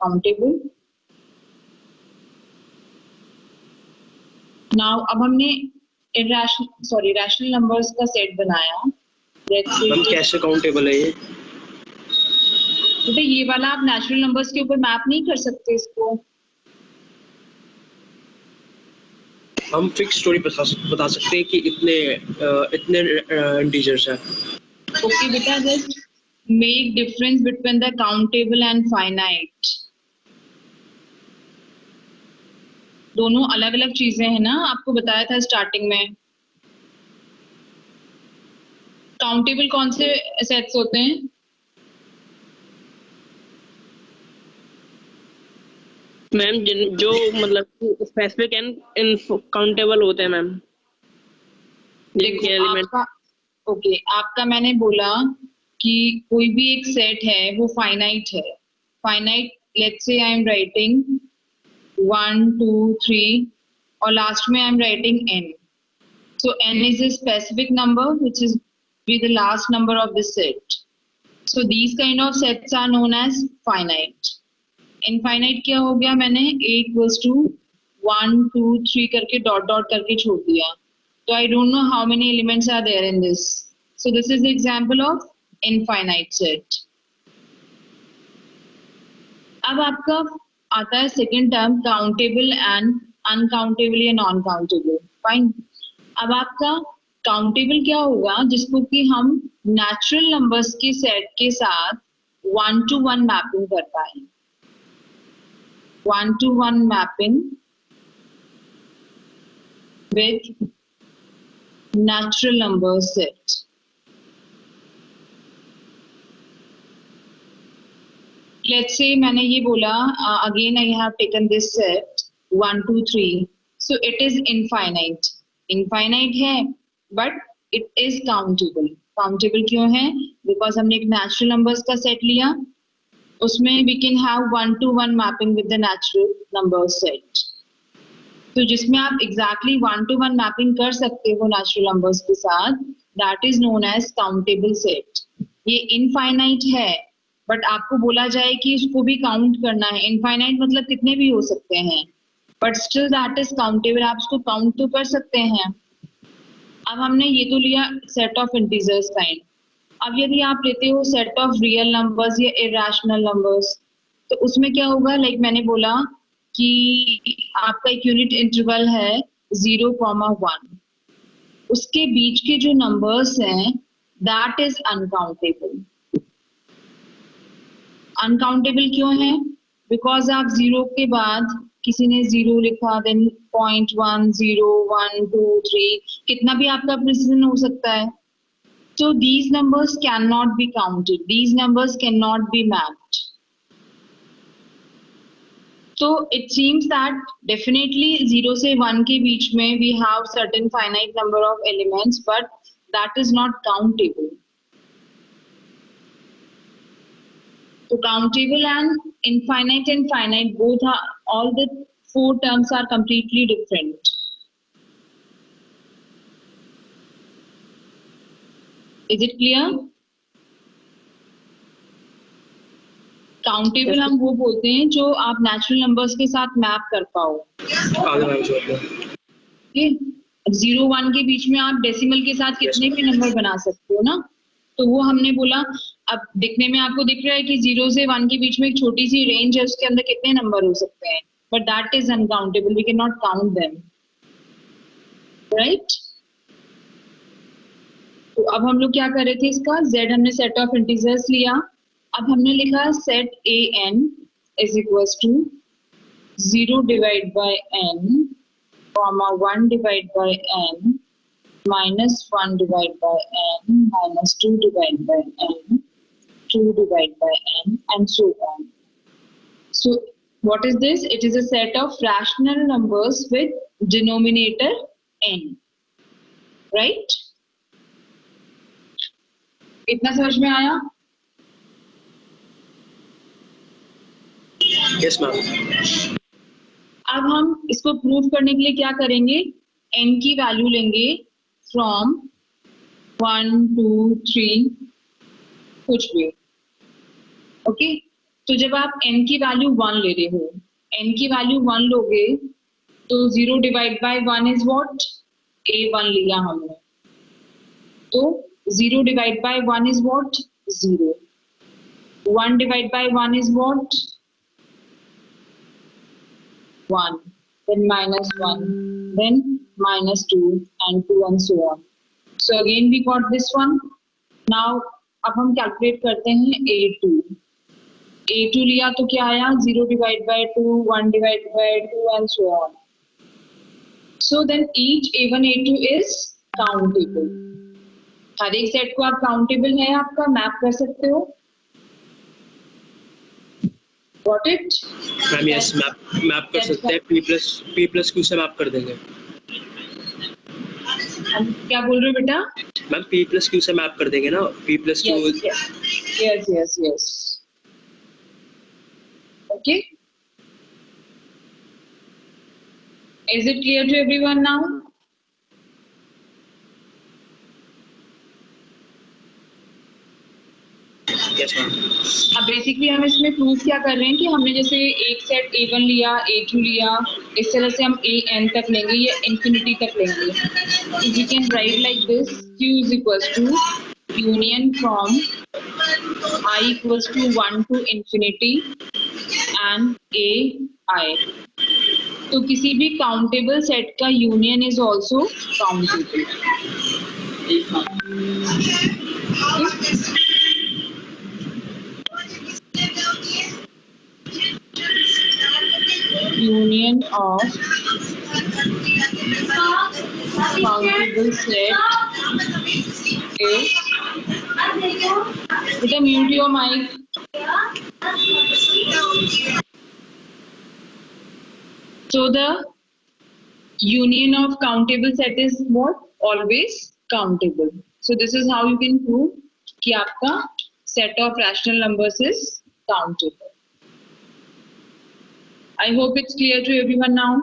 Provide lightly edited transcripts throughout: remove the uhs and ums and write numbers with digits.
Countable. Now अब हमने rational numbers का सेट बनाया। हम कैसे काउंटेबल है ये? बेटा ये वाला आप नेचुरल नंबर्स के ऊपर मैप नहीं कर सकते इसको। हम फिक्स स्टोरी बता सकते हैं कि इतने इंटीजर्स हैं। ओके बेटा, just make difference between the countable and finite. दोनों अलग अलग चीजें हैं ना, आपको बताया था स्टार्टिंग में। काउंटेबल कौन से सेट्स होते हैं? मैम जो मतलब स्पेसिफिक एंड इनकाउंटेबल होते हैं मैम। आपका ओके, आपका मैंने बोला कि कोई भी एक सेट है वो फाइनाइट है। Finite, let's say I am writing 1 2 3 और लास्ट में I am writing n. So n is a specific number which is be the last number of the set. So these kind of sets are known as finite. Infinite क्या हो गया, मैंने a equals to 1 2 3 करके dot dot करके छोड़ दिया, तो I don't know how many elements are there in this. So this is the example of infinite set. अब आपका आता है second term countable and uncountable या नॉन काउंटेबल। फाइन। अब आपका काउंटेबल क्या होगा, जिसको कि हम नेचुरल नंबर्स के सेट के साथ 1-to-1 मैपिंग कर पाए। 1-to-1 mapping with natural number set. Let's say मैंने ये बोला again I have taken this set 1 2 3, so it is infinite. Infinite है but it is countable. Countable क्यों है? Because हमने एक natural numbers का set लिया, उसमें we can have 1-to-1 mapping with the natural number set. तो जिसमें आप exactly 1-to-1 mapping कर सकते हो natural numbers के साथ, that is known as countable set. ये infinite है बट आपको बोला जाए कि इसको भी काउंट करना है। इनफाइनाइट मतलब कितने भी हो सकते हैं, but still that is countable, आप इसको काउंट तो कर सकते हैं। अब हमने ये तो लिया सेट ऑफ इंटीजर्स काइंड। अब यदि आप लेते हो सेट ऑफ रियल नंबर्स या इरेशनल नंबर्स, तो उसमें क्या होगा, लाइक मैंने बोला कि आपका एक यूनिट इंटरवल है 0,1, उसके बीच के जो नंबर्स हैं दैट इज अनकाउंटेबल। अनकाउंटेबल क्यों है? बिकॉज आप जीरो के बाद किसी ने जीरो लिखा, देन 0.1 0 1 2 3, कितना भी आपका प्रिसिजन हो सकता है। So these numbers cannot be counted. These numbers cannot be mapped. So it seems that definitely 0 से 1 के बीच में we have certain finite number of elements, but that is not countable. So countable and infinite and finite, both are, all the four terms are completely different. Is it clear? Countable हम वो बोलते हैं जो आप natural numbers के साथ map कर पाओ। ठीक, 0-1 के बीच में आप डेसिमल के साथ कितने भी नंबर बना सकते हो ना, तो वो हमने बोला। अब दिखने में आपको दिख रहा है कि 0 से 1 के बीच में एक छोटी सी रेंज है, उसके अंदर कितने नंबर हो सकते हैं, but that is uncountable, we can not count them, right. तो अब हम लोग क्या कर रहे थे, इसका z हमने सेट ऑफ इंटीजर्स लिया। अब हमने लिखा set an is equals to 0 divide by n, 1 divide by n, -1 divide by n, -2 divide by n, 2 divide by n, and so on. So what is this? It is a set of rational numbers with denominator n, right? इतना समझ में आया? Yes, ma'am. अब हम इसको prove करने के लिए क्या करेंगे, n की वैल्यू लेंगे फ्रॉम 1 2 3 कुछ भी, ओके। तो जब आप n की वैल्यू 1 ले रहे हो, n की वैल्यू 1 लोगे तो 0 divide bye 1 is what? a1 लिया हमने, तो 0 divide bye 1 is what? 0. 1 divided by 1 is what? 1. Then minus 1. Then minus 2 and 2 and so on. So again we got this one. Now अब हम calculate करते हैं A2. A2 लिया तो क्या आया? 0 divided by 2, 1 divided by 2 and so on. So then each A1, A2 is countable. हर एक set को आप countable है आपका मैप कर सकते हो. Got it? Ma'am yes map कर सकते हैं, p प्लस q से मैप कर देंगे. क्या बोल रहे हो बेटा? मैम p प्लस q से मैप कर देंगे ना, p plus q. Yes. Okay. Is it clear to everyone now? Yes ma'am. अब बेसिकली हम इसमें प्रूफ क्या कर रहे हैं कि हमने जैसे एक सेट A1 लिया, A2 लिया, इस तरह से हम AN तक लेंगे या इंफिनिटी तक लेंगे. So we can write like this: Q is equals to union from I equals to 1 to infinity and AI. तो किसी भी काउंटेबल सेट का union is also countable. Union of countable set is, better mute your mic. So the union of countable set is what? Always countable. So this is how you can prove कि आपका set of rational numbers is countable. I hope it's clear to everyone now.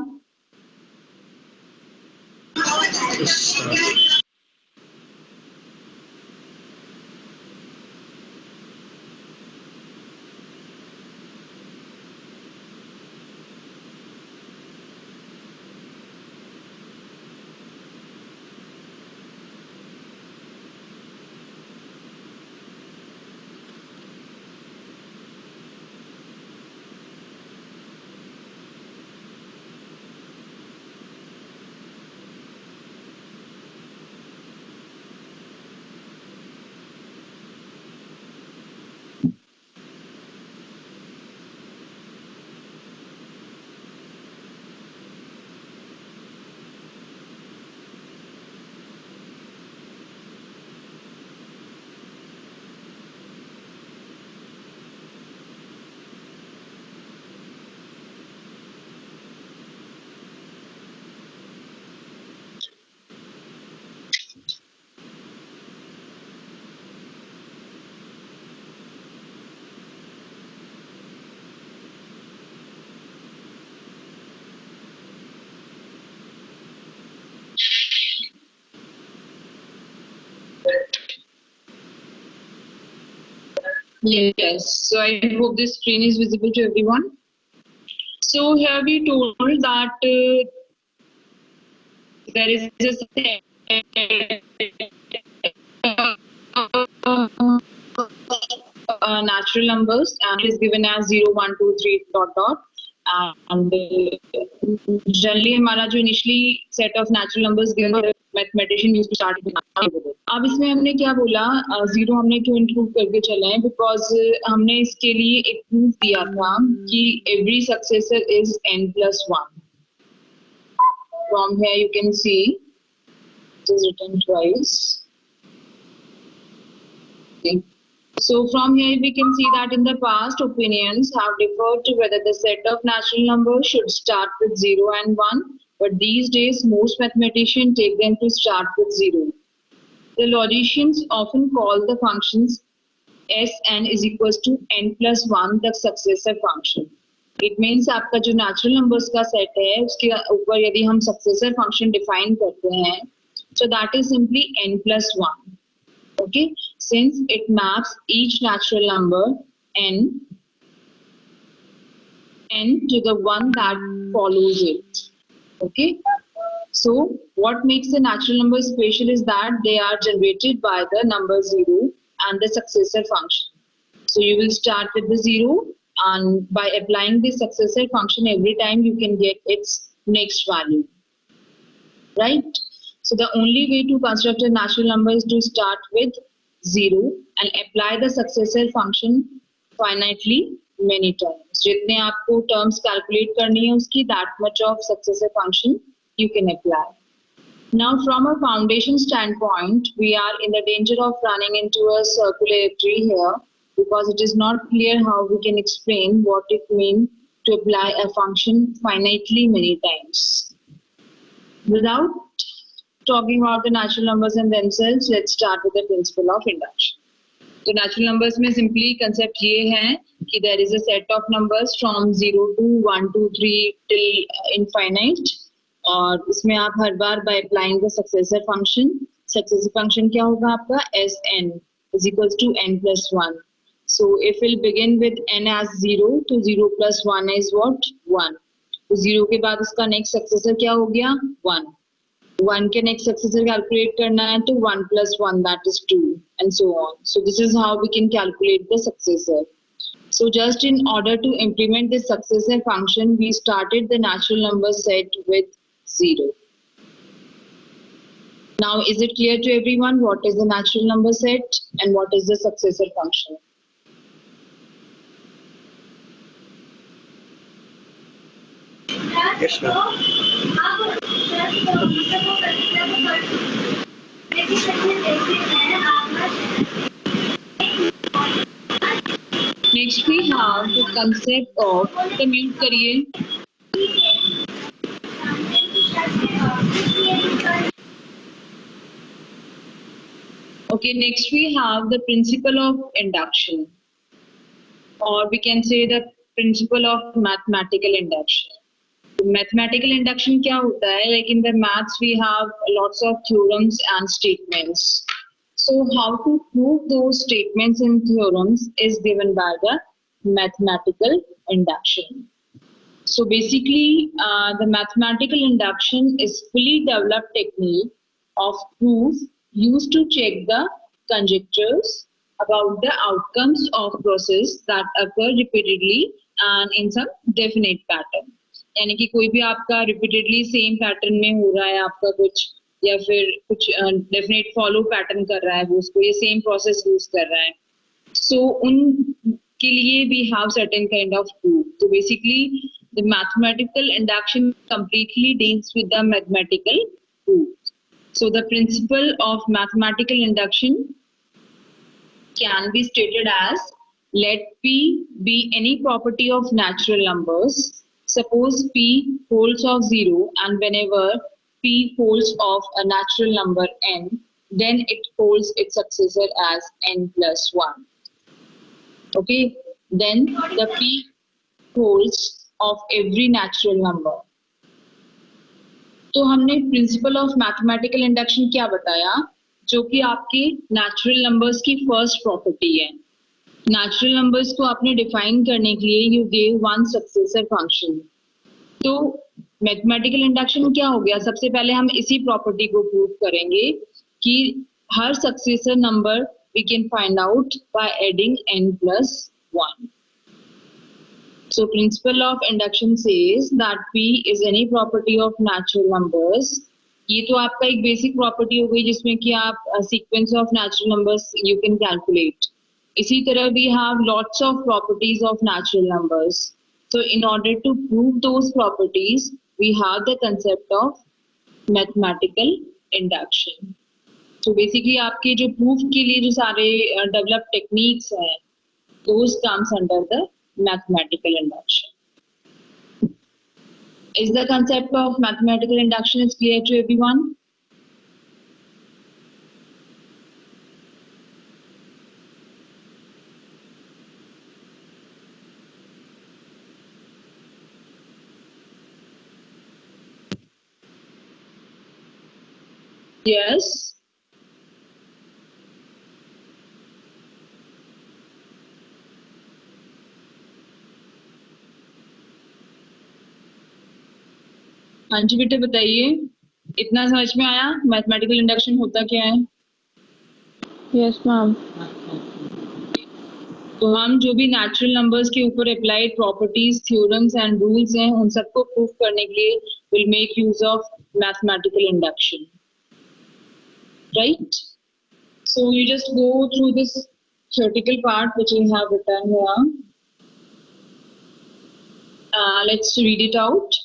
Yes, so I hope this screen is visible to everyone. So here we told that there is a natural numbers and it is given as 0, 1, 2, 3 dot dot. And generally हमारा जो initially set of natural numbers given mathematician used to start with it. अब इसमें हमने क्या बोला, 0 हमने क्यों include करके चले हैं, बिकॉज हमने इसके लिए एक प्रूफ दिया था कि every successor is n plus 1. From here you can see it is written twice. Okay. So from here we can see that in the past opinions have differed to whether the set of natural numbers should start with 0 and 1, but these days most mathematicians take them to start with 0. The logicians often call the functions Sn is equals to n plus 1 the successor function. It means आपका जो natural numbers का set है उसके ऊपर यदि हम successor function define करते हैं, so that is simply n plus 1. Okay, since it maps each natural number n n to the one that follows it. Okay. So what makes the natural numbers special is that they are generated by the number 0 and the successor function. So you will start with the 0, and by applying the successor function every time you can get its next value. Right? So the only way to construct a natural number is to start with 0 and apply the successor function finitely many times. जितने आपको terms calculate करनी है उसकी, that much of successor function you can apply. Now from a foundation standpoint, we are in the danger of running into a circularity here, because it is not clear how we can explain what it means to apply a function finitely many times. Without talking about the natural numbers in themselves, let's start with the principle of induction. तो natural numbers में simply concept ये है कि there is a set of numbers from 0 to 1, 2, 3 till infinite, और इसमें आप हर बार by applying the successor function क्या होगा आपका Sn is equals to n plus 1. So if we'll begin with n as 0, तो 0 plus 1 is what? 1. तो 0 के बाद उसका next successor क्या हो गया? 1. 1 के next successor calculate करना है तो 1 plus 1, that is 2, and so on. So this is how we can calculate the successor. So just in order to implement this successor function, we started the natural number set with 0. Now is it clear to everyone what is the natural number set and what is the successor function? Yes, ma'am. Next we have the concept of commute career. Okay, next we have the principle of induction, or we can say the principle of mathematical induction. Mathematical induction क्या होता है? Like in the maths we have lots of theorems and statements. So how to prove those statements and theorems is given by the mathematical induction. So basically, the mathematical induction is fully developed technique of proof used to check the conjectures about the outcomes of process that occur repeatedly and in some definite pattern. यानी कि कोई भी आपका repeatedly same pattern में हो रहा है आपका कुछ, या फिर कुछ definite follow pattern कर रहा है वो, उसको ये same process use कर रहा है. So उन के लिए we have certain kind of proof. So basically the mathematical induction completely deals with the mathematical proof. So the principle of mathematical induction can be stated as, let P be any property of natural numbers. Suppose P holds of 0, and whenever P holds of a natural number n, then it holds its successor as n plus 1. Okay, then the P holds of every natural number. तो हमने principle of mathematical induction क्या बताया? जो कि आपके natural numbers की first property है. Natural numbers को आपने डिफाइन करने के लिए you gave one successor function. तो मैथमेटिकल इंडक्शन क्या हो गया? सबसे पहले हम इसी प्रॉपर्टी को प्रूव करेंगे कि हर successor number we can find out by adding n plus 1. So principle of induction says that P is any property of natural numbers. ये तो आपका एक बेसिक प्रॉपर्टी हो गई जिसमें कि आप sequence of natural numbers you can calculate. इसी तरह we have lots of properties of natural numbers. So in order to prove those properties, we have the concept of mathematical induction. So basically आपके जो proof के लिए जो सारे developed techniques हैं, those comes under the mathematical induction. Is the concept of mathematical induction is clear to everyone? Yes. हाँ जी बेटे बताइए, इतना समझ में आया मैथमेटिकल इंडक्शन होता क्या है? Yes ma'am. तो हम जो भी नेचुरल नंबर्स के ऊपर applied properties, theorems and rules हैं उन सबको प्रूव करने के लिए will make use of mathematical induction, right? So you just go through this theoretical part which we have written here. Let's read it out.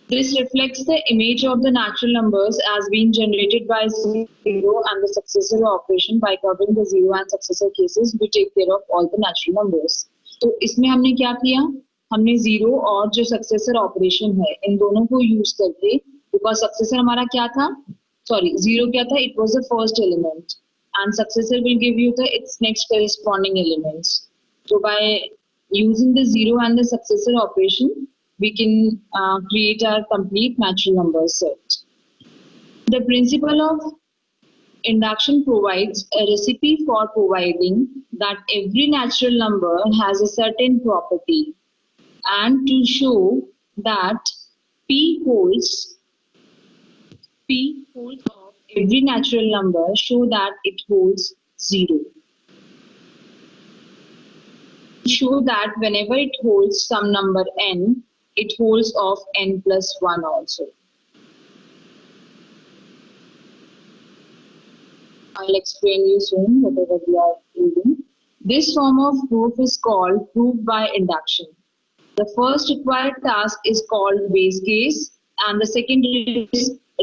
This reflects the image of the natural numbers as being generated by zero and the successor operation. By covering the zero and successor cases, we take care of all the natural numbers. तो इसमें हमने क्या किया? हमने zero और जो successor operation है इन दोनों को यूज करके, बिकॉज सक्सेसर हमारा क्या था, सॉरी जीरो क्या था, it was the first element and successor will give you the its next corresponding elements. So by using the zero and the successor operation, we can create our complete natural number set. The principle of induction provides a recipe for providing that every natural number has a certain property, and to show that p holds of every natural number show that it holds zero. Show that whenever it holds some number n, it holds of n plus 1 also. I'll explain you soon whatever we are reading. This form of proof is called proof by induction. The first required task is called base case, and the second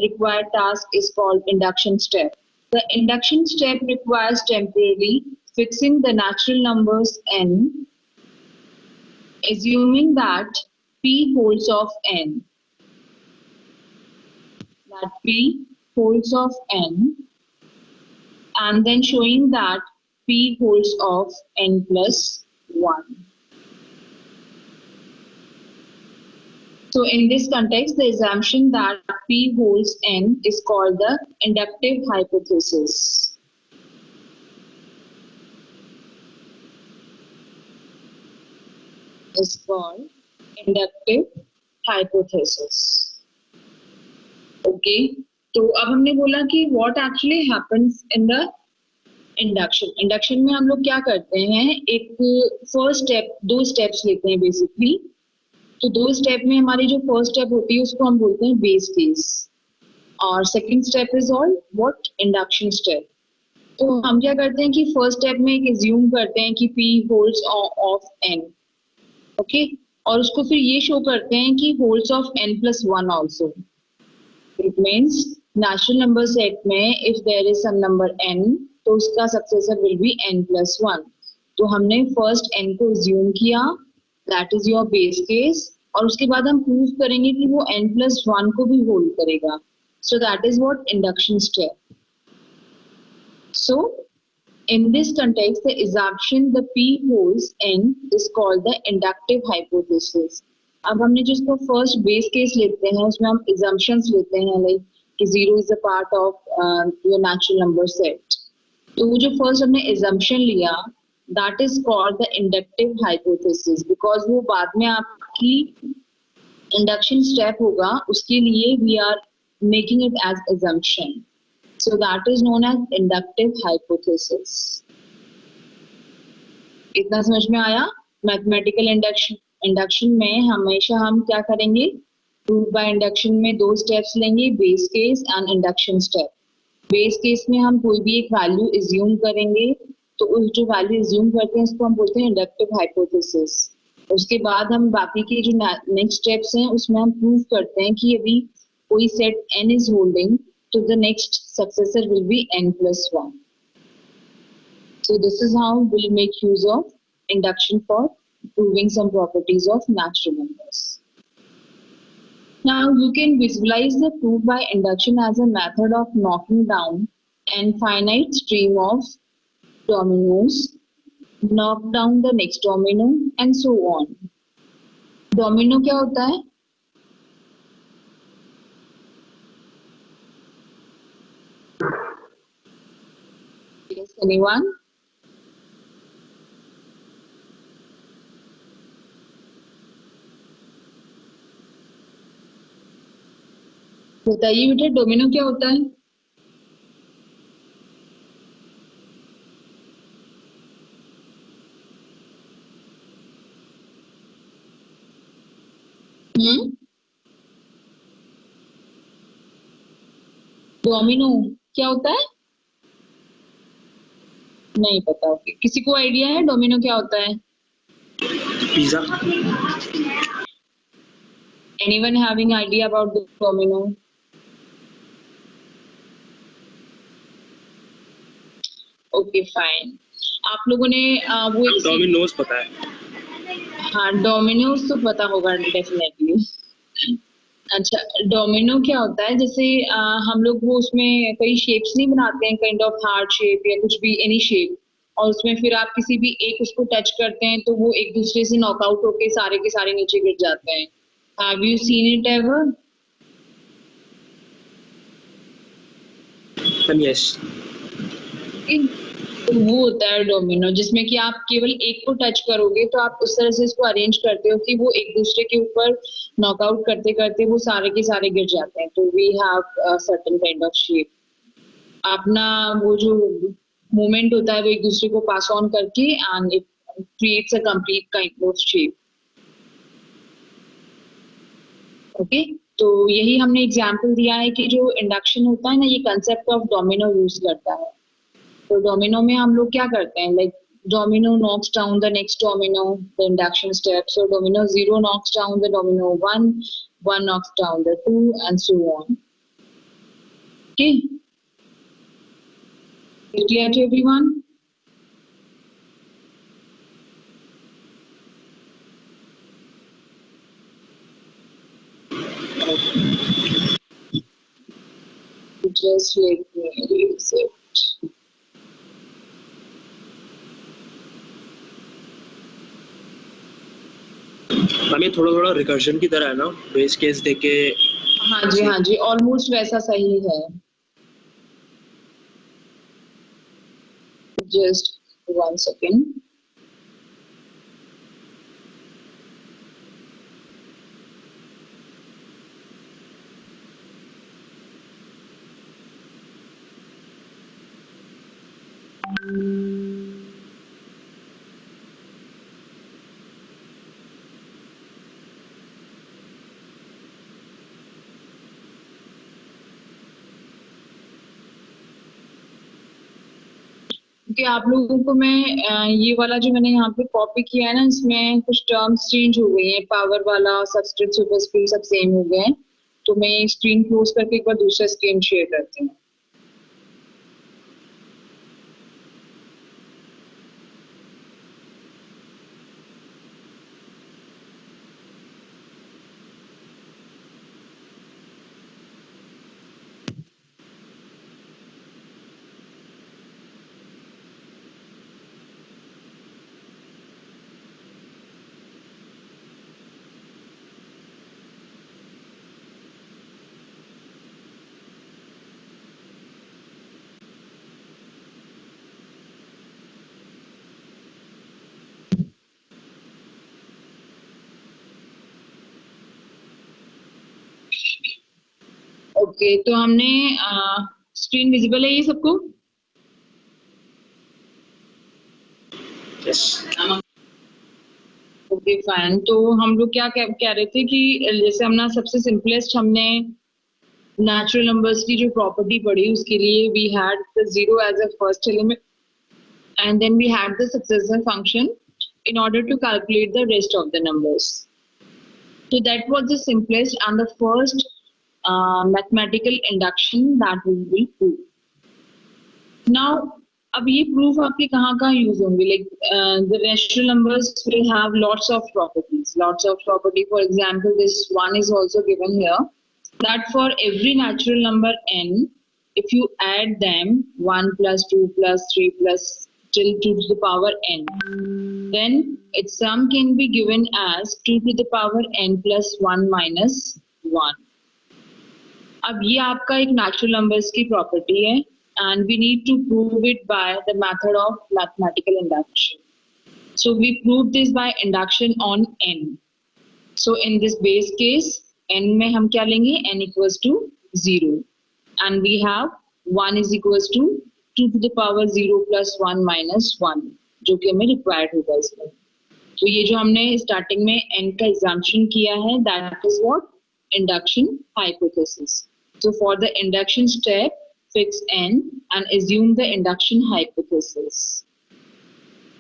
required task is called induction step. The induction step requires temporarily fixing the natural numbers n, assuming that p holds of n, and then showing that p holds of n plus 1. So in this context, the assumption that p holds n is called the inductive hypothesis. Is called inductive hypothesis. Okay. तो अब हमने बोला कि what actually happens in the induction. Induction में हम लोग क्या करते हैं, एक फर्स्ट स्टेप, दो स्टेप्स लेते हैं बेसिकली. तो दो स्टेप में हमारी जो फर्स्ट स्टेप होती है उसको हम बोलते हैं बेस केस, और second step is all what, induction step. तो हम क्या करते हैं कि फर्स्ट स्टेप में एक एज्यूम करते हैं कि p holds of n, okay, और उसको फिर ये शो करते हैं कि holds of n plus 1 also. It means natural number set में if there is some number n, तो उसका successor will be n plus 1. तो हमने फर्स्ट n को एज्यूम किया, that is your base case, और उसके बाद हम प्रूव करेंगे कि वो n प्लस 1 को भी होल्ड करेगा. So that is what induction step. So in this context, the assumption the p holds n is called the inductive hypothesis. अब हमने जिसको फर्स्ट बेस केस लेते हैं उसमें हम assumptions लेते हैं, लाइक कि zero is a part of your natural number set. तो वो जो फर्स्ट हमने assumption लिया, that is called the inductive hypothesis, because वो बाद में आपकी induction step होगा, उसके लिए we are making it as assumption. So that is known as inductive hypothesis. इतना समझ में आया? मैथमेटिकल इंडक्शन में हमेशा हम क्या करेंगे, प्रूफ बाय इंडक्शन में दो स्टेप्स लेंगे, base case and induction step. Base case में हम कोई भी एक वैल्यू एज्यूम करेंगे, तो उस जो वैल्यू एज्यूम करते हैं उसको हम बोलते हैं इंडक्टिव हाइपोथेसिस. उसके बाद हम बाकी के जो नेक्स्ट स्टेप्स हैं उसमें हम प्रूव करते हैं कि यदि कोई set n is holding, so the next successor will be n plus 1. So this is how we'll make use of induction for proving some properties of natural numbers. Now you can visualize the proof by induction as a method of knocking down an finite stream of dominoes, knock down the next domino and so on. Domino क्या होता है? Yes, anyone? बताइए बेटा domino क्या होता है? Domino क्या होता है? नहीं पता। ओके, किसी को आइडिया है डोमिनो क्या होता है? Pizza. Anyone having idea about the domino? Okay fine. आप लोगों ने वो एक डोमिनोज पता है। हाँ डोमिनोज तो पता होगा डेफिनेटली। अच्छा डोमिनो क्या होता है, जैसे हम लोग वो उसमें कई शेप्स नहीं बनाते हैं, काइंड ऑफ हार्ट शेप या कुछ भी एनी शेप, और उसमें फिर आप किसी भी एक उसको टच करते हैं तो वो एक दूसरे से नॉकआउट होके सारे के सारे नीचे गिर जाते हैं। Have you seen it ever? Yes. तो वो होता है डोमिनो, जिसमें कि आप केवल एक को टच करोगे तो आप उस तरह से इसको अरेंज करते हो कि वो एक दूसरे के ऊपर नॉकआउट करते करते वो सारे के सारे गिर जाते हैं। तो we have certain kind of shape. अपना वो जो मूवमेंट होता है वो एक दूसरे को पास ऑन करके and it creates a complete kind of shape. Okay, तो यही हमने एग्जांपल दिया है कि जो इंडक्शन होता है ना, ये कंसेप्ट ऑफ डोमिनो यूज करता है। तो डोमिनो में हम लोग क्या करते हैं, like domino knocks down the next domino, the induction step. So domino 0 knocks down the domino 1, 1 knocks down the 2, and so on. Okay, clear to everyone? Just let me erase it. हमें थोड़ा थोड़ा recursion की तरह है ना, base case देके। हाँ जी almost वैसा सही है। Just 1 second. कि आप लोगों को मैं ये वाला जो मैंने यहाँ पे कॉपी किया है ना, इसमें कुछ टर्म्स चेंज हो गई हैं, पावर वाला, सबस्क्रिप्ट, सुपरस्क्रिप्ट सब सेम हो गए हैं। तो मैं स्क्रीन क्लोज करके एक बार दूसरा स्क्रीन शेयर करती हूँ। ओके, तो हमने स्क्रीन विजिबल है ये सबको? यस। Okay fine. तो हम लोग क्या कह रहे थे कि जैसे हमने सबसे सिंपलेस्ट हमने नेचुरल नंबर्स की जो प्रॉपर्टी पढ़ी, उसके लिए we had the zero as a first element and then we had the successive function in order to calculate the rest of the numbers. So that was the simplest and the first mathematical induction that we will prove. Now, अब ये proof आपके कहाँ use होंगे? Like the rational numbers will have lots of properties. Lots of property. For example, this one is also given here. That for every natural number n, if you add them 1 plus 2 plus 3 plus till 2 to the power n, then its sum can be given as 2 to the power n plus 1 minus 1. अब ये आपका एक natural numbers की property है and we need to prove it by the method of mathematical induction. So we prove this by induction on n. So in this base case n में हम क्या लेंगे, n equals to 0, and we have 1 is equals to 2 to the power 0 plus 1 minus 1, जो कि हमें required होगा इसमें. तो ये जो हमने स्टार्टिंग में n का एग्जाम्पशन किया है, that is what induction hypothesis. So for the induction step, fix n and assume the induction hypothesis.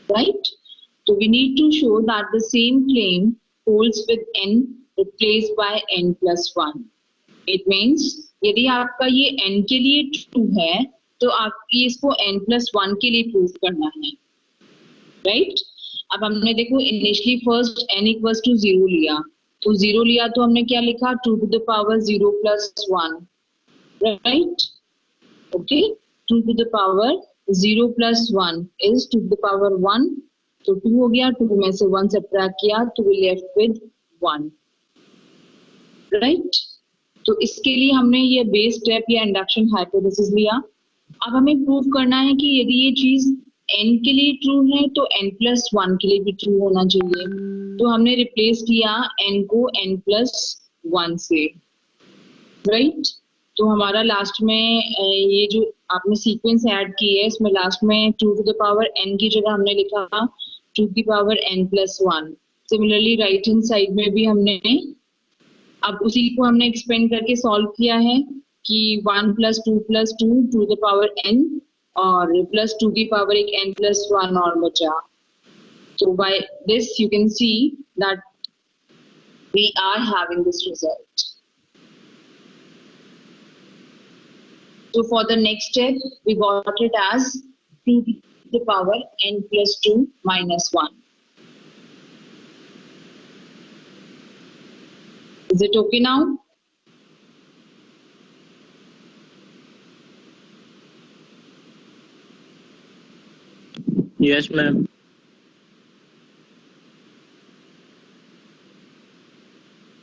Right? So we need to show that the same claim holds with n replaced by n plus 1. It means यदि आपका ये n के लिए true है, तो आपकी इसको n plus 1 के लिए प्रूव करना है. Right? अब हमने देखो initially first n equals to 0 लिया, तो 0 लिया तो हमने क्या लिखा 2 to the power 0 plus 1. Right? Okay, 2 to the power 0 plus 1 is 2 to the power 1. तो 2 हो गया, 2 में से 1 सब्ट्रैक्ट किया तो we left with 1. Right? तो इसके लिए हमने ये बेस स्टेप या इंडक्शन हाइपोथेसिस लिया. अब हमें प्रूव करना है कि यदि ये चीज n के लिए ट्रू है तो n plus 1 के लिए भी ट्रू होना चाहिए. तो हमने रिप्लेस किया n को n plus 1 से. राइट? तो हमारा लास्ट में ये जो आपने सीक्वेंस ऐड की है, इसमें लास्ट में 2 to the power n की जगह हमने लिखा 2 to the power n plus 1. Similarly right hand side में भी हमने अब उसी को हमने एक्सपेंड करके सॉल्व किया है कि 1 plus 2 plus 2 to the power n और प्लस 2 की पावर एक n plus 1 और बचा. So by this you can see that we are having this result. So for the next step, we got it as 2 to the power n plus 2 minus 1. Is it okay now? Yes, ma'am.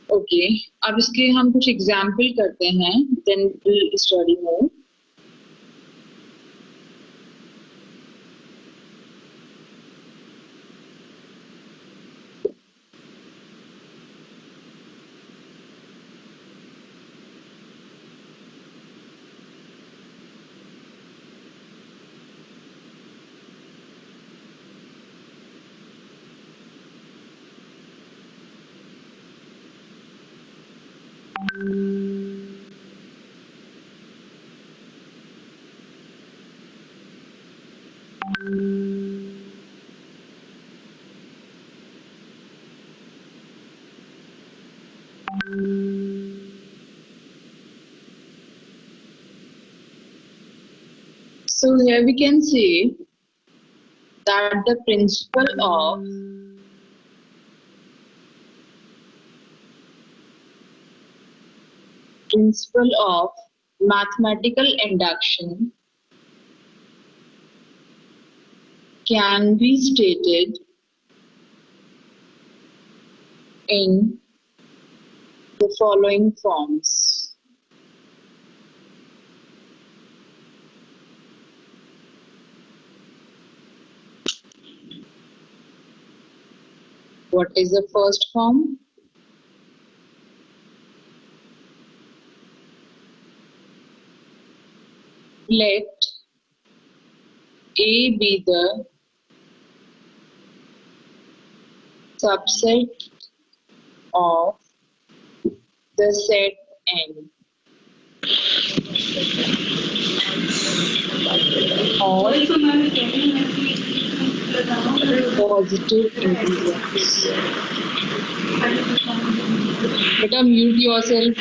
Okay, अब इसके हम कुछ example करते हैं, then we'll study more. So here we can see that the principle of mathematical induction can be stated in the following forms. What is the first form? Let A be the subset of the set N of positive integers. Better mute yourself.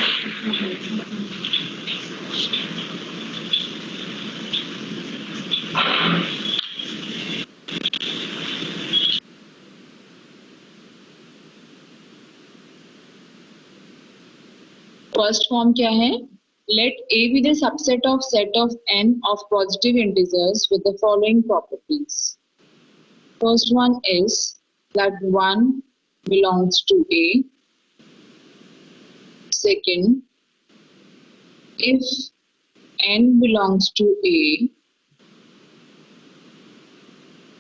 First form क्या है? Let A be the subset of set of n of positive integers with the following properties. First one is that 1 belongs to A. Second, if n belongs to A,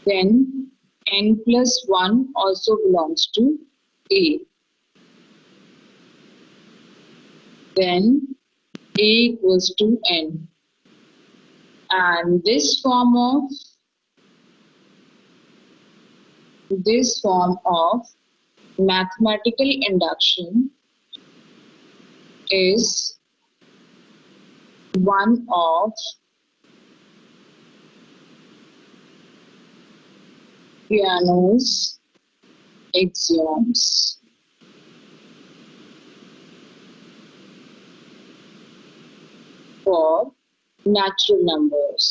then n plus 1 also belongs to A. Then A equals to N. And this form of mathematical induction is one of Peano's axioms. For natural numbers.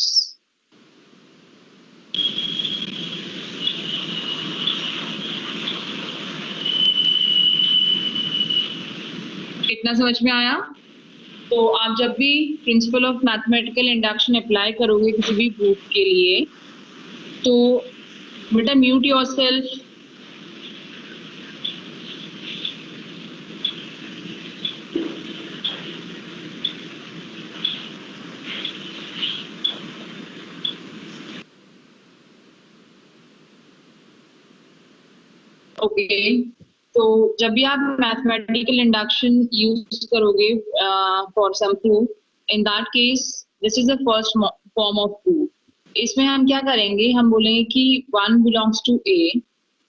इतना समझ में आया? तो आप जब भी principle of mathematical induction apply करोगे किसी भी प्रूफ के लिए, तो बेटा म्यूट योरसेल्फ. ओके, तो जब भी आप मैथमेटिकल इंडक्शन यूज करोगे for some proof, in that case this is the first form of proof. इसमें हम क्या करेंगे, हम बोलेंगे कि 1 बिलोंग्स टू ए,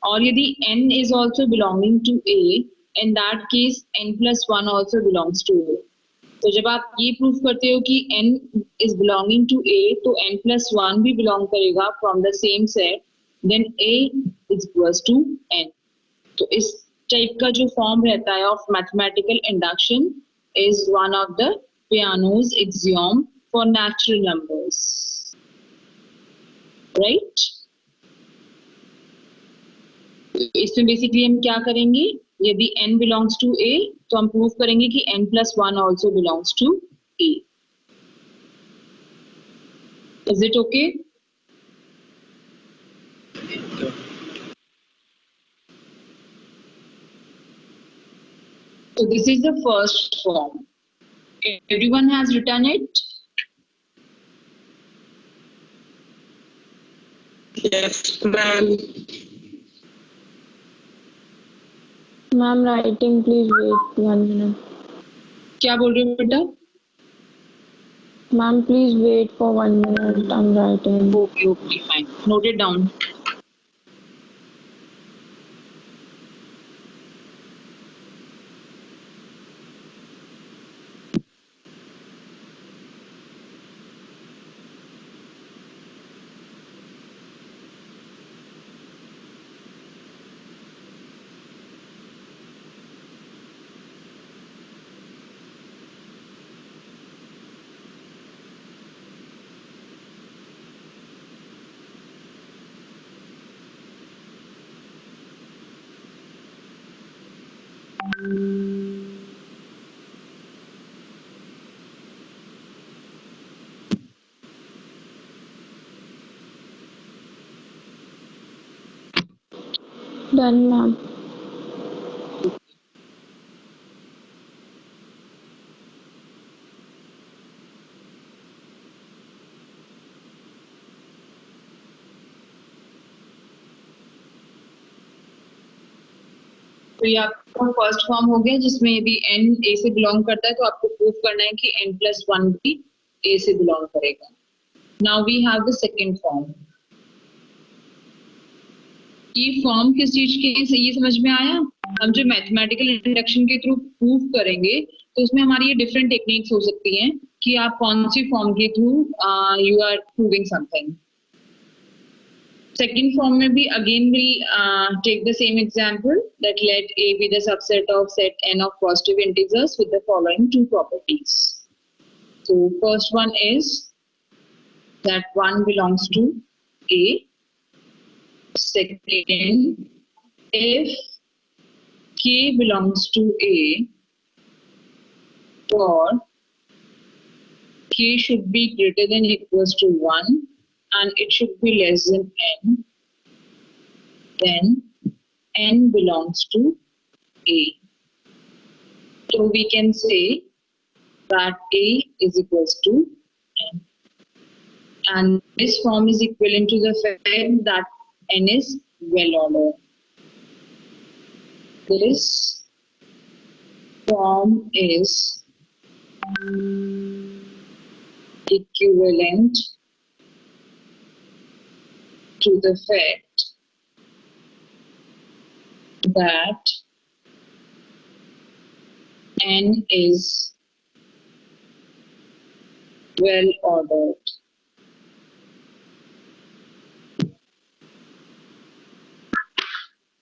और यदि n is also belonging to a, in that case n plus 1 also belongs to a. तो जब आप ये प्रूफ करते हो कि n is belonging to a, तो n plus 1 भी belong करेगा from the same set, then a is equals to n. तो इस टाइप का जो फॉर्म रहता है of mathematical induction is one of the Peano's axiom for natural numbers, right. इसमें बेसिकली हम क्या करेंगे, यदि n बिलोंग्स टू a, तो हम प्रूव करेंगे कि n plus 1 also belongs to a. Is it okay? So this is the first form. Everyone has written it? Yes, ma'am. Ma'am, writing, please wait 1 minute. क्या बोल रहे हो बेटा? Ma'am, please wait for 1 minute. I'm writing. Okay, fine. Note it down. Done, ma'am. तो ये आपका first form हो गया, जिसमें यदि n a से बिलोंग करता है तो आपको प्रूव करना है कि n plus 1 भी a से बिलोंग करेगा. Now we have the second form. ये फॉर्म किस चीज के है ये समझ में आया? हम जो मैथमेटिकल इंडक्शन के थ्रू प्रूव करेंगे तो उसमें हमारी ये डिफरेंट टेक्निक्स हो सकती हैं कि आप कौन सी फॉर्म के through you are proving something. Second form may be again we'll take the same example, that let A be the subset of set n of positive integers with the following two properties. So first one is that 1 belongs to A. Second, if K belongs to A, or K should be greater than or equals to 1 and it should be less than n, then n belongs to A. So we can say that A is equals to n. And this form is equivalent to the fact that n is well ordered. This form is equivalent to the fact that n is well ordered.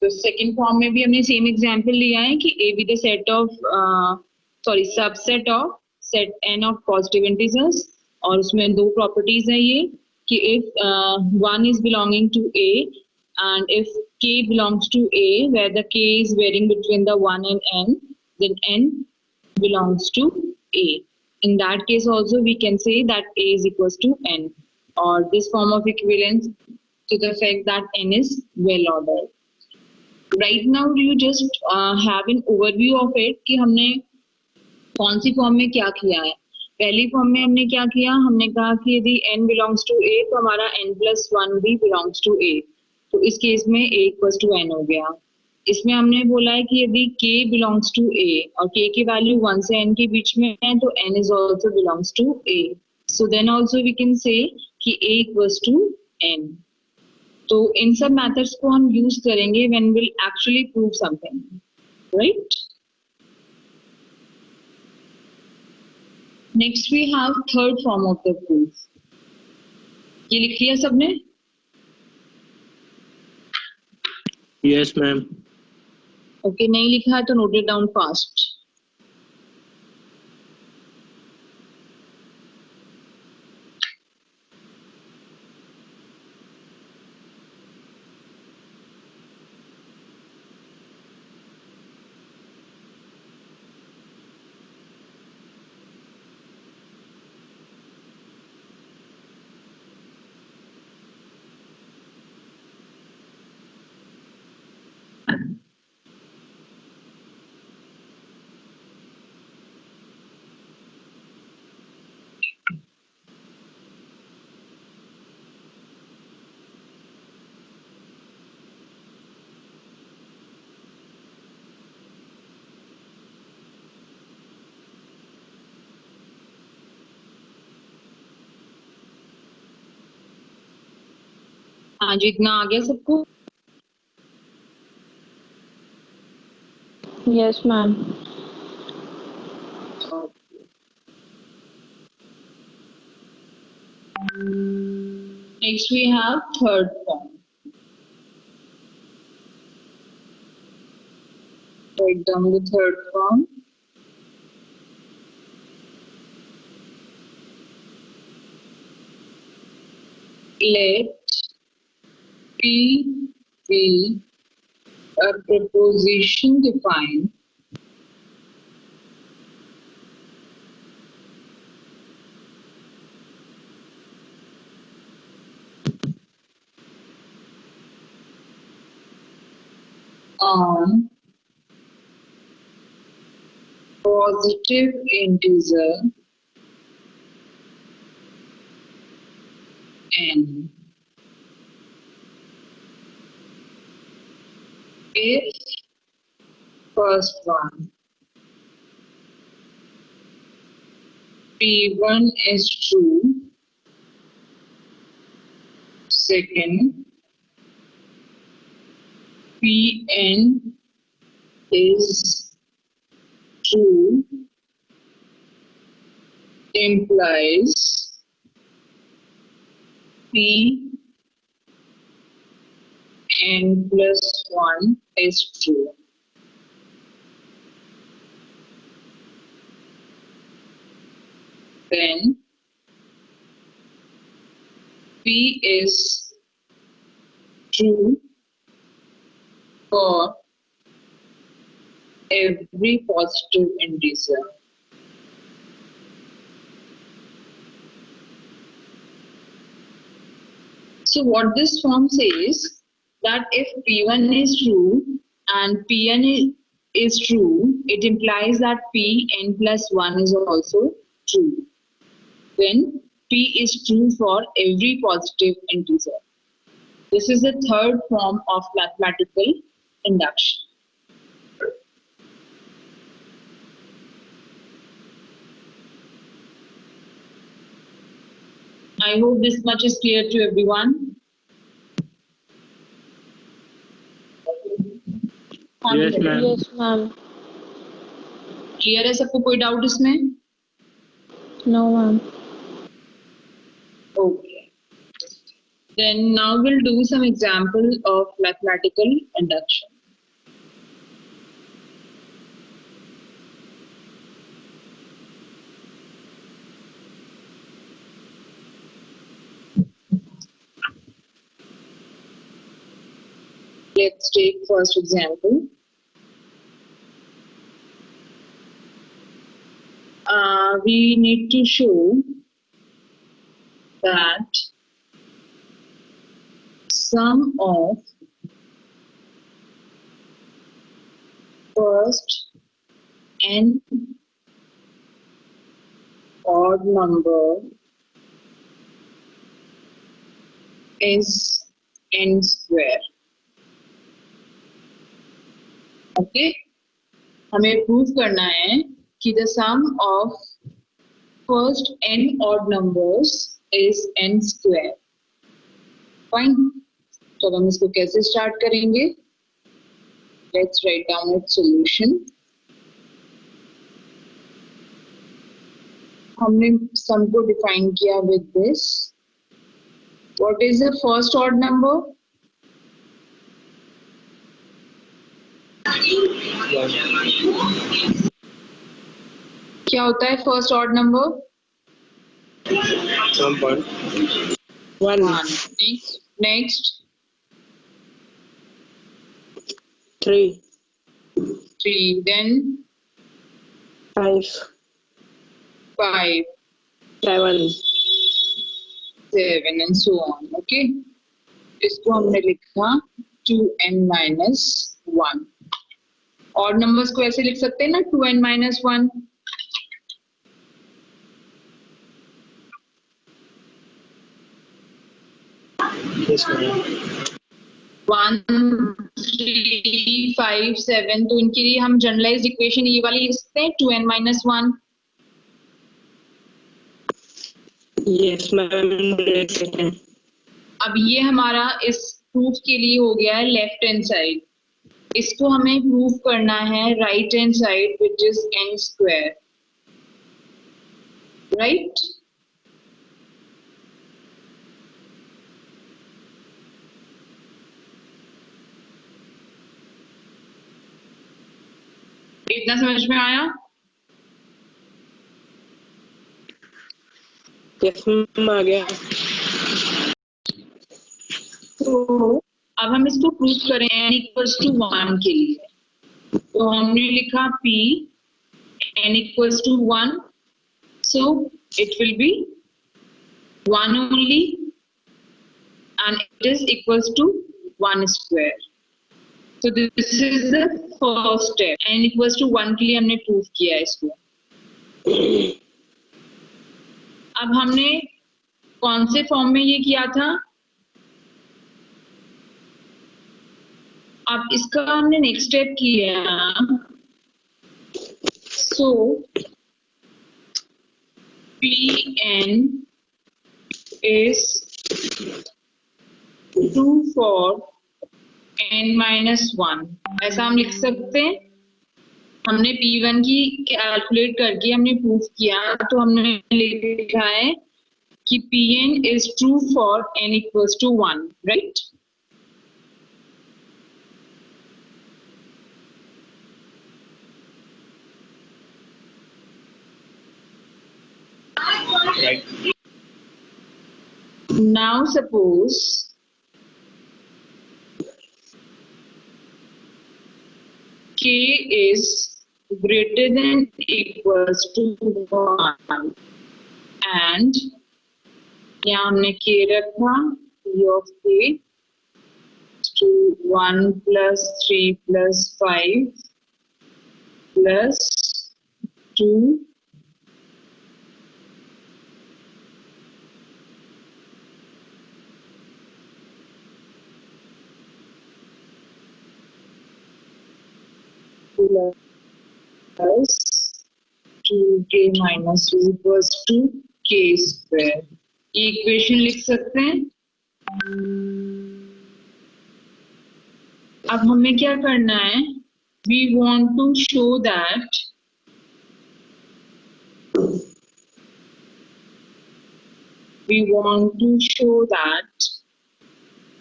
तो second form में भी हमने same example लिया है कि a be the set of subset of set n of positive integers, और उसमें दो प्रॉपर्टीज है ये कि if one is belonging to a and if k belongs to a where the k is varying between the 1 and n, then n belongs to a. In that case also we can say that a is equals to n, or this form of equivalence to the fact that n is well ordered. Right now you just have an overview of it कि हमने कौन सी form में क्या किया है. पहली form में हमने क्या किया, हमने कहा कि यदि n belongs to a तो हमारा n+1 भी belongs to a, तो इस केस में a equals to n हो गया. इसमें हमने बोला है कि यदि k belongs to a और k की वैल्यू 1 से n के बीच में है तो n is also belongs to a. So then also we can say कि a equals to n. तो इन सब मेथड्स को हम यूज करेंगे when will actually prove something, right. Next we have third form of the proof. ये लिख लिया सबने? Yes ma'am. ओके, नहीं लिखा है तो नोट इट डाउन फास्ट. हाँ जी, इतना आ गया सबको? Yes, ma'am. Next we have third form. Write down the third form. Let P be a proposition defined on positive integer n if first one P1 is true, second Pn is true implies P n+1 is true. Then P is true for every positive integer. So what this form says that if P1 is true and Pn is true, it implies that Pn+1 is also true. When P is true for every positive integer. This is the third form of mathematical induction. I hope this much is clear to everyone. Yes, ma'am. Yes, ma'am. Clear है सबको, कोई doubt इसमें? No, ma'am. Okay. Then now we'll do some example of mathematical induction. Let's take first example. We need to show that sum of first n odd number is n square. Okay, हमें prove करना है कि the sum of first n odd numbers is n square. Fine. तो हम इसको कैसे start करेंगे? Let's write down its solution. हमने sum को define किया with this. What is the first odd number? क्या होता है first odd number? 1, Next 3, 3, then 5, 5, 7. 7 and so on. Okay. इसको हमने लिखा 2n minus 1. और नंबर्स को ऐसे लिख सकते हैं ना 2n minus 1. Yes, ma'am. 1, 3, 5, 7. तो इनके लिए हम जनरलाइज्ड इक्वेशन ये वाली लिख सकते हैं 2n minus 1. Yes, ma'am. अब ये हमारा इस प्रूफ के लिए हो गया है लेफ्ट हैंड साइड. इसको हमें प्रूव करना है right hand side which is n square. Right? इतना समझ में आया? Yes, ma'am, आ गया. तो अब हम इसको प्रूव करें n इक्वल्स टू 1 के लिए. तो हमने लिखा p n equals to 1, so it will be 1 only and it is equals to 1 square. So this is the first step. n equals to 1 के लिए हमने प्रूव किया इसको. अब हमने कौन से फॉर्म में ये किया था? अब इसका हमने नेक्स्ट स्टेप किया. So Pn is 2 for n minus 1. ऐसा हम लिख सकते हैं. हमने P1 की कैलकुलेट करके हमने प्रूफ किया, तो हमने लिखा है कि Pn is true for n equals to 1, right? Right. Now suppose k is greater than equals to 1 and यहाँ हमने k रखा p of k to 1 plus 3 plus 5 plus 2 plus 2k minus 2 equals to k square. ये equation लिख सकते हैं। अब हमें क्या करना है, we want to show that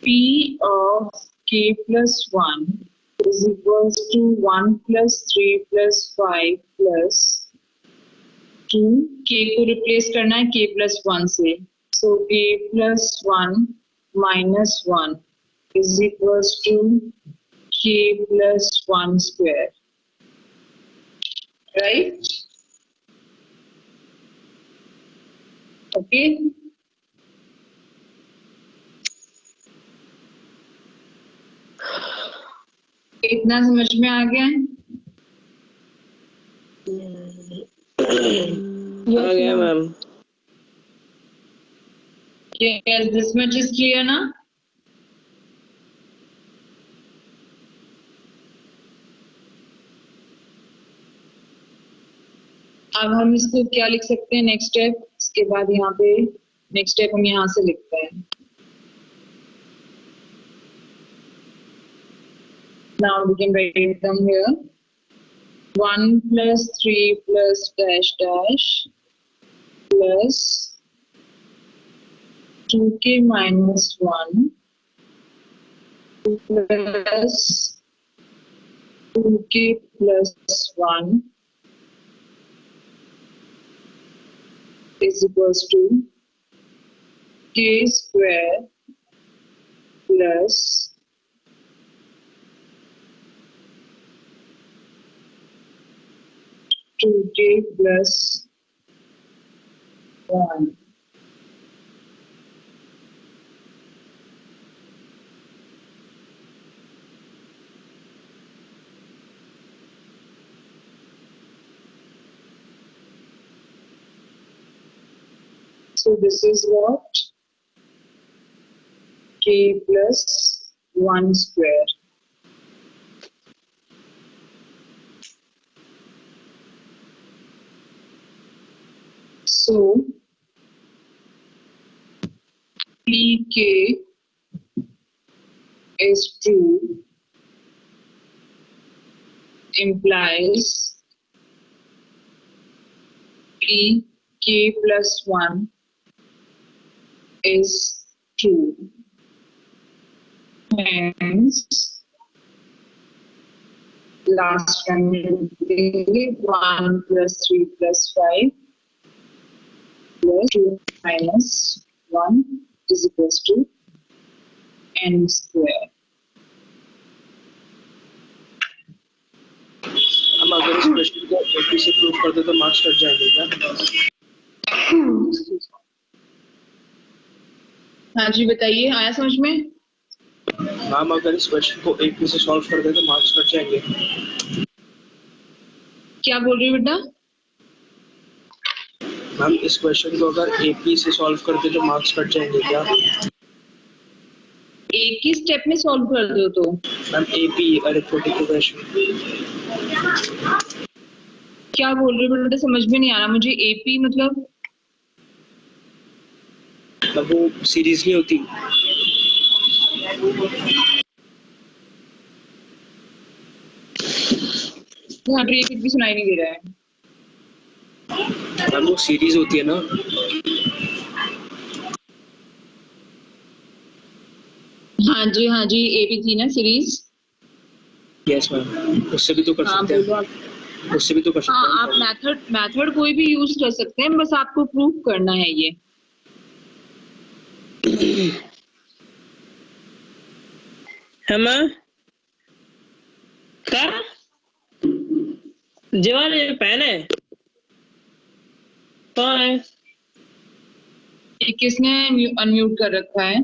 P of k plus 1 is equals to 1 plus 3 plus 5 plus 2. K को रिप्लेस करना है k plus 1 से, so k plus 1 minus 1 is equals to k plus 1 square, right? Okay. इतना समझ में आ गया? आ गया ma'am. Yes, this much is clear ना? अब हम इसको क्या लिख सकते हैं नेक्स्ट स्टेप, इसके बाद यहाँ पे नेक्स्ट स्टेप हम यहाँ से लिखते हैं। Now we can write them here. 1 plus 3 plus dash dash plus 2k minus 1 plus 2k plus 1 is equals to k square plus 2k plus 1. So this is what? K plus 1 square. So Pk is true implies Pk plus 1 is true. Hence, last one will be 1 plus 3 plus 5 plus 2 minus 1 is equals to n square. हम अगर इस question को AP से prove कर दे तो marks cut जाएंगे क्या? हाँ जी बताइए, आया समझ में? मैम अगर इस क्वेश्चन को AP से सॉल्व कर दे तो मार्क्स कट जाएंगे। क्या बोल रही हो बेटा? मैम इस क्वेश्चन को अगर AP से सॉल्व कर दे तो मार्क्स कट जाएंगे क्या? एक ही स्टेप में सॉल्व कर दो तो। Ma'am AP arithmetic progression. क्या बोल रही हो बेटा, समझ में नहीं आ रहा मुझे। AP मतलब वो सीरीज नहीं होती। यहाँ पे कुछ भी सुनाई नहीं दे रहा है। मैम वो सीरीज होती है ना। हाँ जी AP थी ना सीरीज। यस मैम, उससे भी तो कर हाँ सकते हैं। बोलो आप। उससे भी तो कर सकते हाँ हैं। आप मेथड कोई भी यूज कर सकते हैं, बस आपको प्रूव करना है ये। हम क्या जेवाल ये पहन है कौन है? ये किसने अनम्यूट कर रखा है?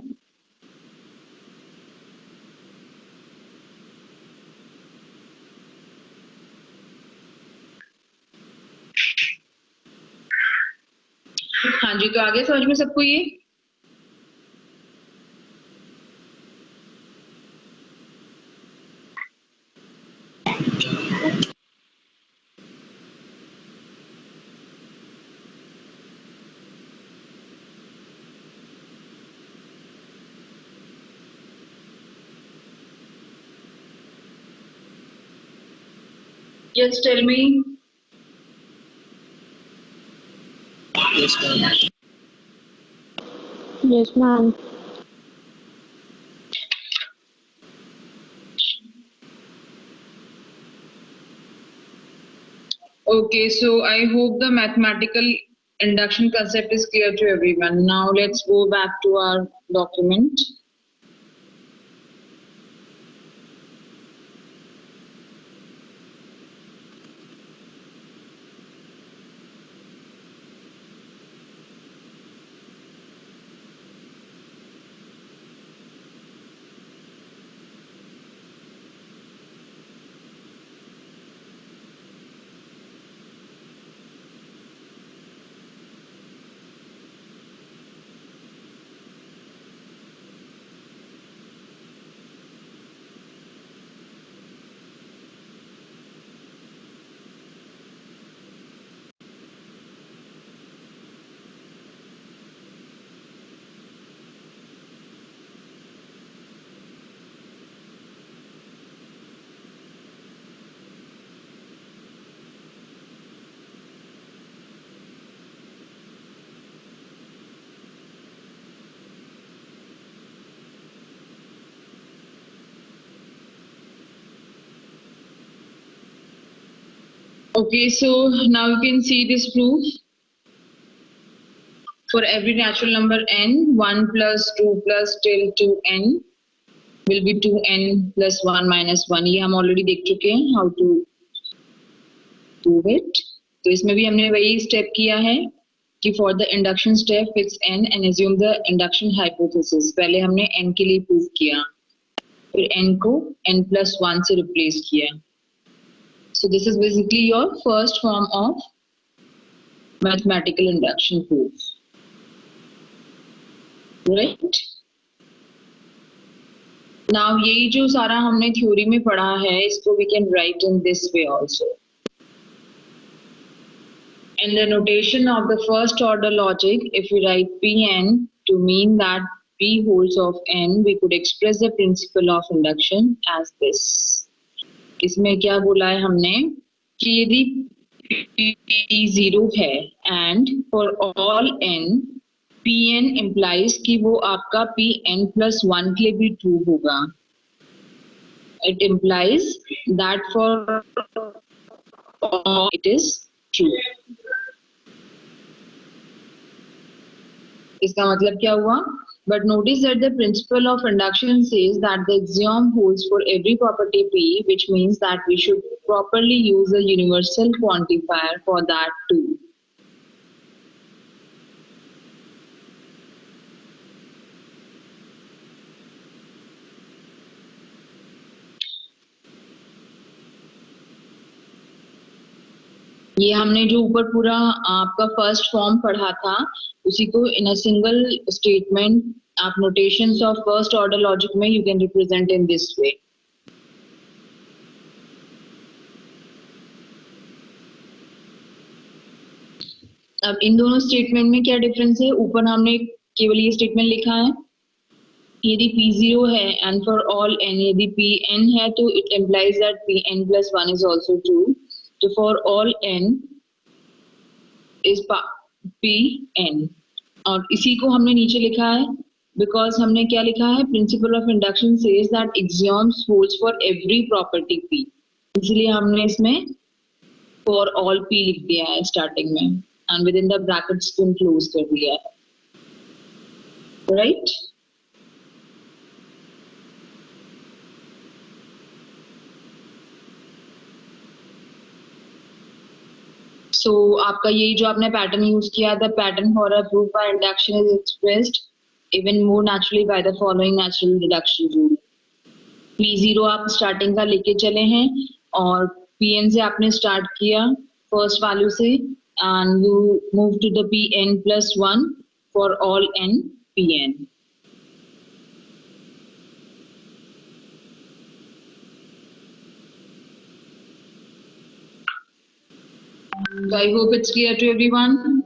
हाँ जी, तो आगे समझ में सबको ये? Just tell me. Yes, ma'am. Yes, ma'am. Okay, so I hope the mathematical induction concept is clear to everyone. Now let's go back to our document. Okay, so now you can see this proof. For every natural number n, 1 plus 2 plus till 2n will be 2n plus 1 minus 1. ये हम already देख चुके हैं how to do it. तो इसमें भी हमने वही step किया है कि for the induction step fix n and assume the induction hypothesis. पहले हमने n के लिए prove किया, फिर n को n plus 1 से replace किया. So this is basically your first form of mathematical induction proof. Right? Now यही जो सारा हमने थ्योरी में पढ़ा है इसको we can write in this way also. In the notation of the first order logic, if we write Pn to mean that P holds of n, we could express the principle of induction as this. इसमें क्या बोला है हमने कि यदि P 0 है and for all n Pn implies कि वो आपका Pn plus 1 के लिए भी true होगा. It implies that for all it is true. इसका मतलब क्या हुआ? But notice that the principle of induction says that the axiom holds for every property P, which means that we should properly use a universal quantifier for that too. ये हमने जो ऊपर पूरा आपका फर्स्ट फॉर्म पढ़ा था उसी को इन अ सिंगल स्टेटमेंट आप notations of first order logic में you can represent in this way. अब इन दोनों स्टेटमेंट में क्या डिफरेंस है? ऊपर हमने केवल ये स्टेटमेंट लिखा है यदि P0 है and for all n यदि Pn है तो it implies that Pn plus 1 is also true. So for all n is Pn और इसी को हमने नीचे लिखा है because हमने क्या लिखा है? Principle of induction says that axioms holds for every property P. इसलिए हमने इसमें for all P लिख दिया है स्टार्टिंग में and within the brackets को close कर दिया है. Right? So आपका यही जो आपने पैटर्न यूज किया the pattern for a proof by induction is expressed even more naturally by the following natural deduction rule. P0 आप स्टार्टिंग का लेके चले हैं और Pn से आपने स्टार्ट किया फर्स्ट वैल्यू से and you move to the Pn plus 1 for all n Pn. So I hope it's clear to everyone.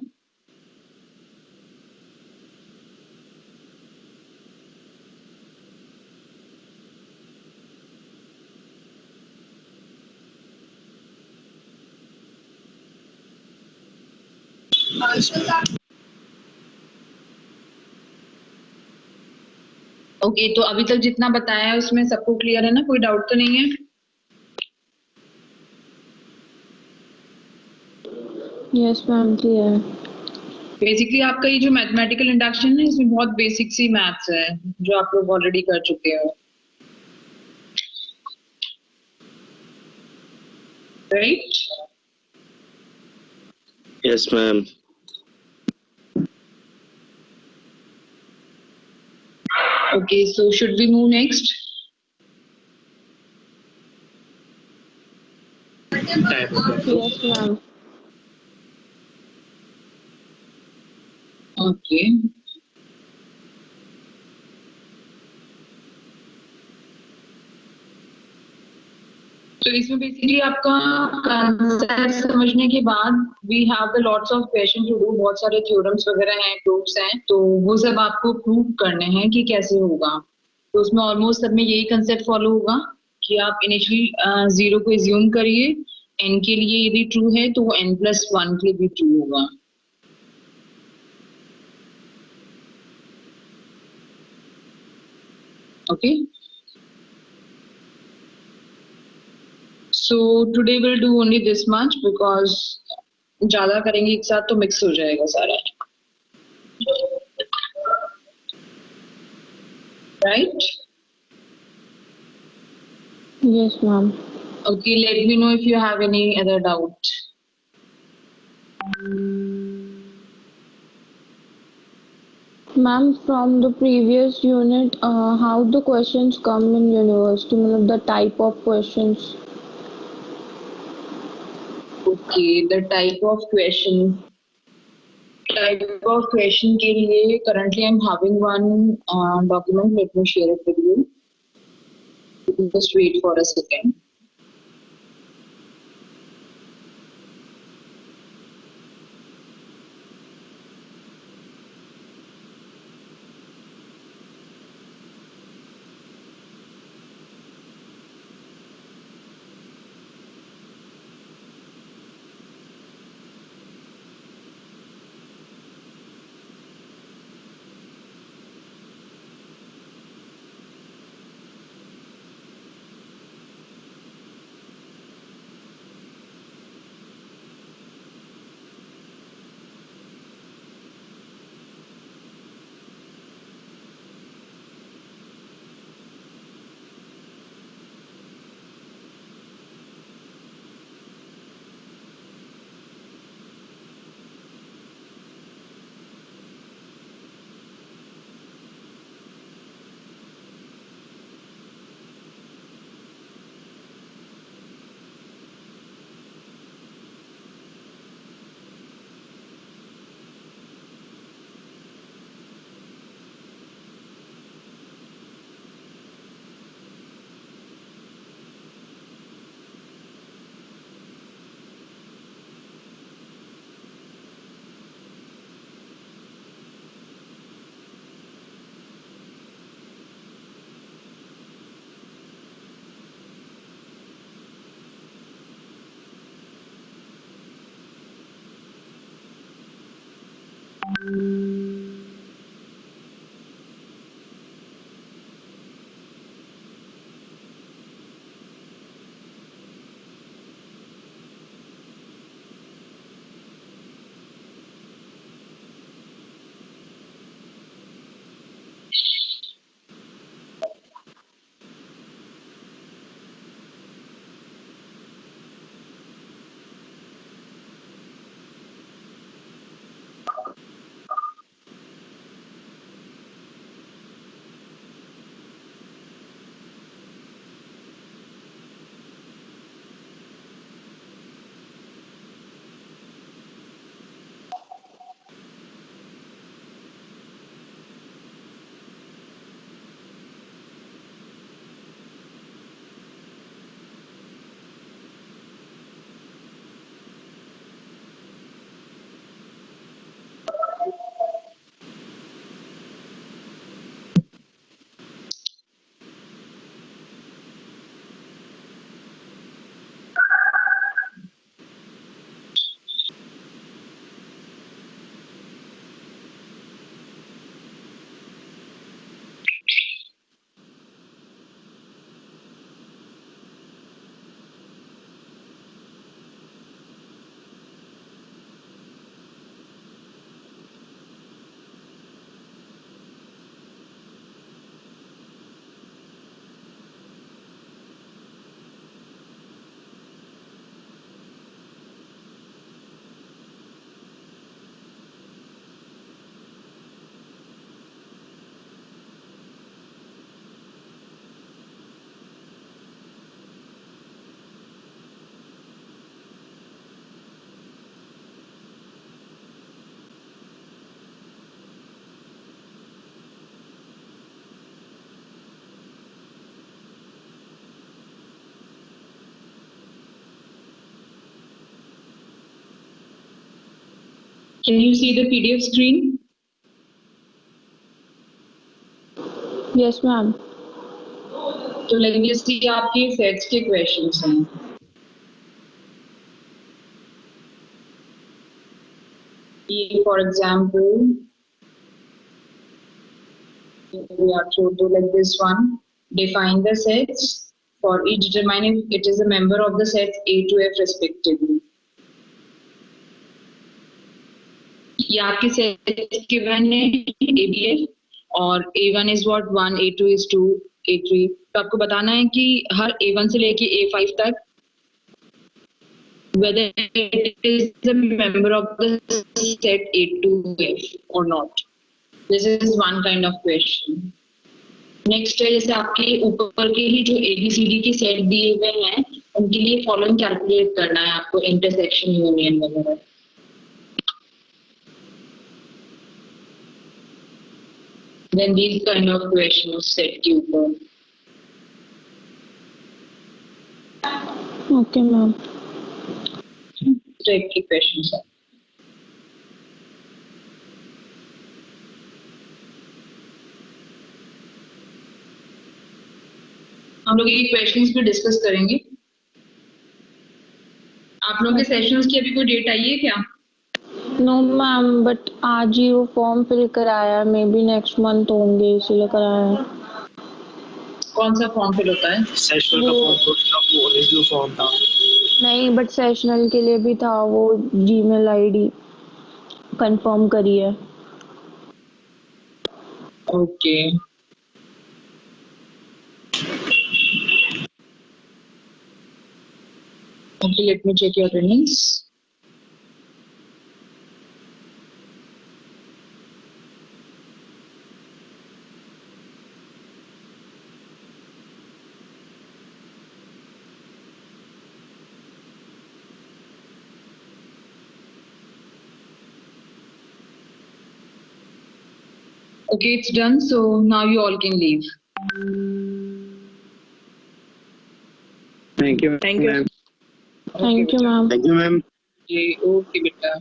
Okay, तो अभी तक जितना बताया है उसमें सबको क्लियर है ना, कोई डाउट तो नहीं है? Yes, ma'am, clear. बेसिकली आपका ये जो मैथमेटिकल इंडक्शन है इसमें बहुत बेसिक सी मैथ्स है जो आप लोग ऑलरेडी कर चुके हो, right? Yes ma'am. Okay, so should we move next? Time हो गया। Yes, ma'am. Okay. तो इसमें बेसिकली आपका कंसेप्ट समझने के बाद we have the lots of question to do, बहुत सारे थ्योरम्स वगैरह हैं, प्रूफ्स हैं, तो वो सब आपको प्रूव करने हैं कि कैसे होगा। तो उसमें ऑलमोस्ट सब में यही कंसेप्ट फॉलो होगा कि आप इनिशियली जीरो को एज्यूम करिए, n के लिए यदि ट्रू है तो वो n+1 के लिए भी ट्रू होगा। Okay, so today we'll do only this much because ज्यादा करेंगे एक साथ तो मिक्स हो जाएगा सारा, right? Yes, ma'am. Okay, let me know if you have any other doubt. Ma'am, from the previous unit, how the questions come in university, मतलब the type of questions. Okay, the type of question. Type of question के लिए currently I'm having one document. Let me share it with you. Just wait for a second. Can you see the PDF screen? Yes, ma'am. तो let me see आपके sets के questions हैं. ये for example, we are told to like this one. Define the sets for each. Determine if it is a member of the sets A to F respectively. ये आपके sets given है ABF और A1 is what 1, A2 is 2, A3. तो आपको बताना है कि हर A1 से लेके A5 तक whether it is a member of the set A to F or not. This is one kind of question. Next है जैसे आपके ऊपर के ही जो ABCD के सेट दिए हुए हैं उनके लिए फॉलोइंग कैलकुलेट करना है आपको, इंटरसेक्शन यूनियन वगैरह. Then these kind of questions set के ऊपर. Okay, ma'am. टाइप के क्वेश्चंस है. हम लोग ये क्वेश्चंस भी डिस्कस करेंगे. आप लोगों के सेशंस की अभी कोई डेट आई है क्या? No, ma'am, but आज ही वो फॉर्म फिल कराया, मे बी नेक्स्ट मंथ होंगे इसीलिए कराया. कौन सा फॉर्म फिल होता है? सेशनल का फॉर्म वो रिव्यू फॉर्म था. नहीं, बट सेशनल के लिए भी था, वो जीमेल आईडी कंफर्म करी है. Okay. Okay, let me check your attendance. Okay, it's done. So now you all can leave. Thank you. Thank you, ma'am. Thank you, ma'am. Okay, beta.